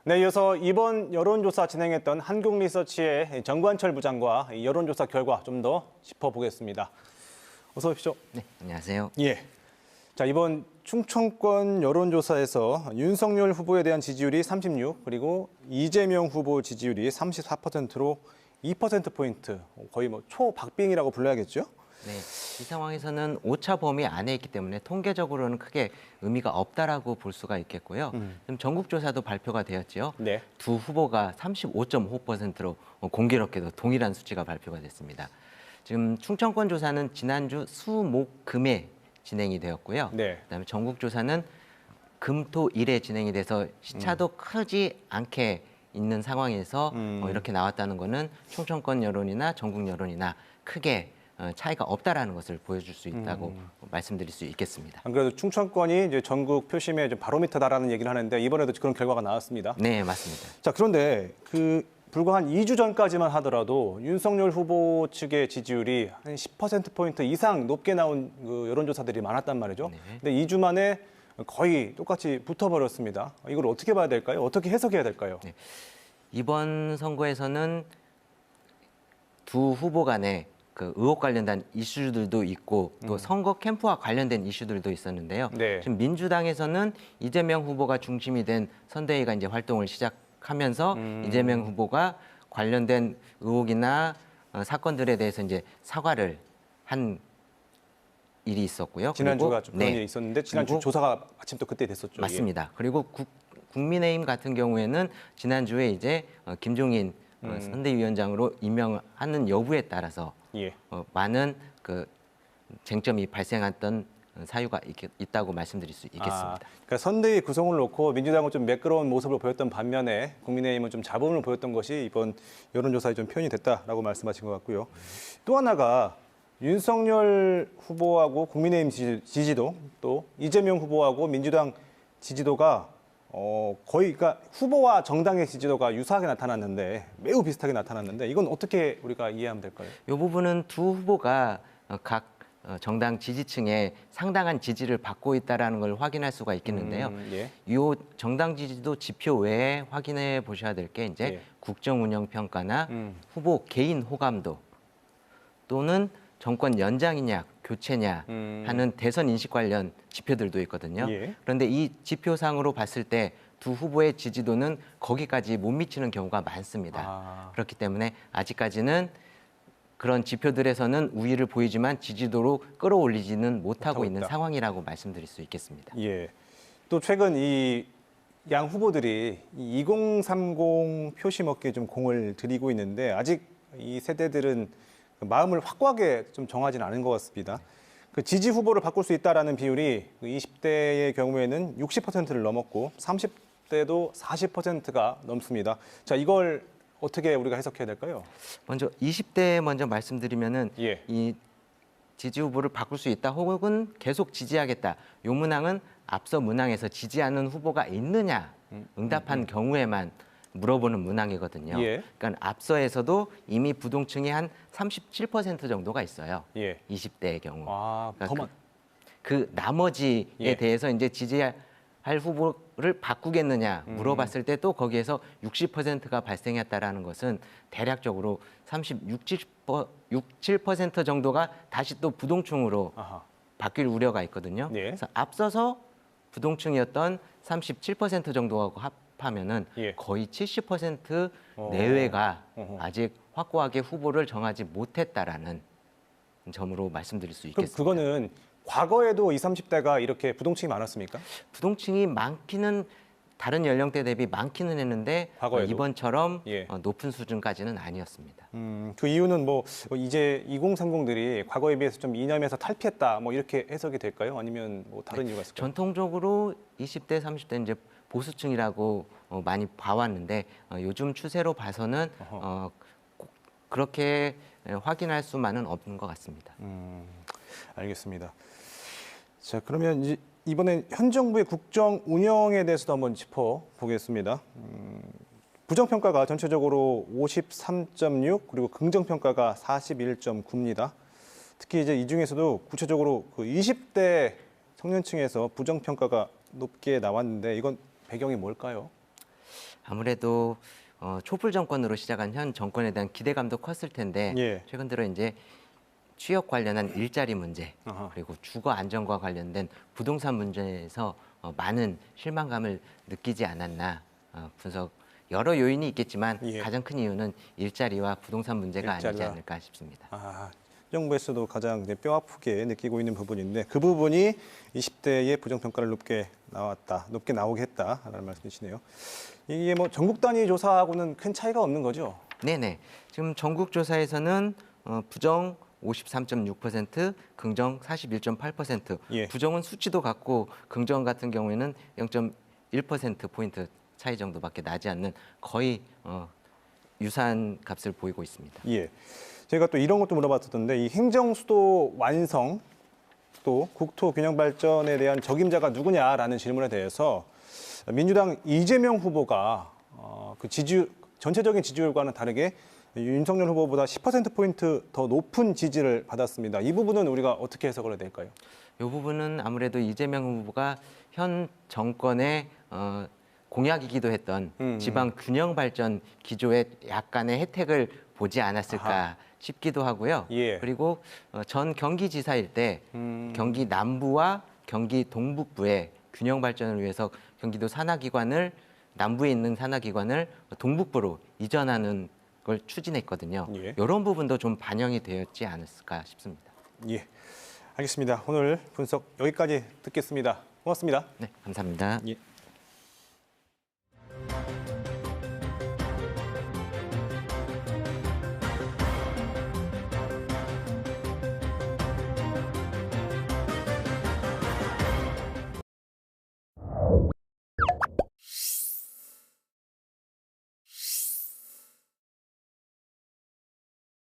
네, 이어서 이번 여론조사 진행했던 한국리서치의 정관철 부장과 이 여론조사 결과 좀 더 짚어보겠습니다. 어서 오십시오. 네, 안녕하세요. 예. 자, 이번 충청권 여론조사에서 윤석열 후보에 대한 지지율이 36, 그리고 이재명 후보 지지율이 34%로 2%포인트, 거의 뭐 초박빙이라고 불러야겠죠? 네, 이 상황에서는 오차 범위 안에 있기 때문에 통계적으로는 크게 의미가 없다라고 볼 수가 있겠고요. 지금 전국조사도 발표가 되었지요. 네. 두 후보가 35.5%로 공교롭게도 동일한 수치가 발표가 됐습니다. 지금 충청권 조사는 지난주 수, 목, 금에 진행이 되었고요. 네. 그다음에 전국조사는 금, 토, 일에 진행이 돼서 시차도 크지 않게 있는 상황에서 이렇게 나왔다는 거는 충청권 여론이나 전국 여론이나 크게 차이가 없다라는 것을 보여줄 수 있다고 말씀드릴 수 있겠습니다. 안 그래도 충청권이 이제 전국 표심의 좀 바로미터다라는 얘기를 하는데 이번에도 그런 결과가 나왔습니다. 네, 맞습니다. 자, 그런데 불과 한 2주 전까지만 하더라도 윤석열 후보 측의 지지율이 한 10%포인트 이상 높게 나온 그 여론조사들이 많았단 말이죠. 네. 근데 2주 만에 거의 똑같이 붙어버렸습니다. 이걸 어떻게 봐야 될까요? 어떻게 해석해야 될까요? 네. 이번 선거에서는 두 후보 간에 그 의혹 관련된 이슈들도 있고 또 선거 캠프와 관련된 이슈들도 있었는데요. 네. 지금 민주당에서는 이재명 후보가 중심이 된 선대위가 이제 활동을 시작하면서 이재명 후보가 관련된 의혹이나 사건들에 대해서 이제 사과를 한 일이 있었고요. 지난주가 좀 그런 네. 일이 있었는데 지난주 그리고 조사가 마침 또 그때 됐었죠. 맞습니다. 그리고 국민의힘 같은 경우에는 지난주에 이제 김종인 선대위원장으로 임명하는 여부에 따라서 예. 많은 그 쟁점이 발생했던 사유가 있다고 말씀드릴 수 있겠습니다. 그러니까 선대위 구성을 놓고 민주당은 좀 매끄러운 모습을 보였던 반면에 국민의힘은 좀 자본을 보였던 것이 이번 여론조사에 좀 표현이 됐다라고 말씀하신 것 같고요. 또 하나가 윤석열 후보하고 국민의힘 지지도 또 이재명 후보하고 민주당 지지도가 거의 그러니까 후보와 정당의 지지도가 유사하게 나타났는데 매우 비슷하게 나타났는데 이건 어떻게 우리가 이해하면 될까요? 이 부분은 두 후보가 각 정당 지지층에 상당한 지지를 받고 있다라는 걸 확인할 수가 있겠는데요. 예. 이 정당 지지도 지표 외에 확인해 보셔야 될 게 이제 예. 국정 운영 평가나 후보 개인 호감도 또는 정권 연장이냐 교체냐 하는 대선 인식 관련 지표들도 있거든요. 예. 그런데 이 지표상으로 봤을 때 두 후보의 지지도는 거기까지 못 미치는 경우가 많습니다. 그렇기 때문에 아직까지는 그런 지표들에서는 우위를 보이지만 지지도로 끌어올리지는 못하고 있는 있다. 상황이라고 말씀드릴 수 있겠습니다. 예. 또 최근 이 양 후보들이 2030 표심 얻기에 좀 공을 들이고 있는데 아직 이 세대들은 마음을 확고하게 좀 정하지는 않은 것 같습니다. 그 지지 후보를 바꿀 수 있다라는 비율이 20대의 경우에는 60%를 넘었고 30대도 40%가 넘습니다. 자, 이걸 어떻게 우리가 해석해야 될까요? 먼저 20대 먼저 말씀드리면은 예. 이 지지 후보를 바꿀 수 있다 혹은 계속 지지하겠다. 요 문항은 앞서 문항에서 지지하는 후보가 있느냐 응답한 경우에만 물어보는 문항이거든요. 예. 그러니까 앞서에서도 이미 부동층이 한 37% 정도가 있어요. 예. 20대의 경우. 더 그러니까 그 나머지에 예. 대해서 이제 지지할 후보를 바꾸겠느냐 물어봤을 때 또 거기에서 60%가 발생했다라는 것은 대략적으로 67% 정도가 다시 또 부동층으로 아하. 바뀔 우려가 있거든요. 예. 그래서 앞서서 부동층이었던 37% 정도하고 합하면은 예. 거의 70% 내외가 어허. 아직 확고하게 후보를 정하지 못했다라는 점으로 말씀드릴 수 그럼 있겠습니다. 그거는 과거에도 20, 30대가 이렇게 부동층이 많았습니까? 부동층이 많기는 다른 연령대 대비 많기는 했는데 과거에도? 이번처럼 예. 높은 수준까지는 아니었습니다. 그 이유는 뭐 이제 2030들이 과거에 비해서 좀 이념에서 탈피했다 뭐 이렇게 해석이 될까요? 아니면 뭐 다른 이유가 있을까요? 전통적으로 20대, 30대 이제 보수층이라고 많이 봐왔는데 요즘 추세로 봐서는 꼭 그렇게 확인할 수만은 없는 것 같습니다. 알겠습니다. 자, 그러면 이제 이번엔 현 정부의 국정 운영에 대해서도 한번 짚어보겠습니다. 부정평가가 전체적으로 53.6 그리고 긍정평가가 41.9입니다. 특히 이제 이 중에서도 구체적으로 그 20대 청년층에서 부정평가가 높게 나왔는데 이건 배경이 뭘까요? 아무래도 촛불 정권으로 시작한 현 정권에 대한 기대감도 컸을 텐데 예. 최근 들어 이제 취업 관련한 일자리 문제 아하. 그리고 주거 안정과 관련된 부동산 문제에서 많은 실망감을 느끼지 않았나 분석 여러 요인이 있겠지만 예. 가장 큰 이유는 일자리와 부동산 문제가 아니지 일자리와. 않을까 싶습니다. 아, 정부에서도 가장 이제 뼈아프게 느끼고 있는 부분인데 그 부분이 20대의 부정평가를 높게 나오게 했다라는 말씀이시네요. 이게 뭐 전국 단위 조사하고는 큰 차이가 없는 거죠? 네네. 지금 전국 조사에서는 부정 53.6%, 긍정 41.8%. 예. 부정은 수치도 같고 긍정 같은 경우에는 0.1% 포인트 차이 정도밖에 나지 않는 거의 유사한 값을 보이고 있습니다. 예. 제가 또 이런 것도 물어봤었던데 이 행정수도 완성 또 국토 균형 발전에 대한 적임자가 누구냐라는 질문에 대해서 민주당 이재명 후보가 그 전체적인 지지율과는 다르게 윤석열 후보보다 10%포인트 더 높은 지지를 받았습니다. 이 부분은 우리가 어떻게 해석을 해야 될까요? 이 부분은 아무래도 이재명 후보가 현 정권의 공약이기도 했던 지방 균형 발전 기조의 약간의 혜택을 보지 않았을까 아하. 싶기도 하고요. 예. 그리고 전 경기지사일 때 경기 남부와 경기 동북부의 균형 발전을 위해서 경기도 산하기관을 남부에 있는 산하기관을 동북부로 이전하는 걸 추진했거든요. 예. 이런 부분도 좀 반영이 되었지 않았을까 싶습니다. 예. 알겠습니다. 오늘 분석 여기까지 듣겠습니다. 고맙습니다. 네, 감사합니다. 예.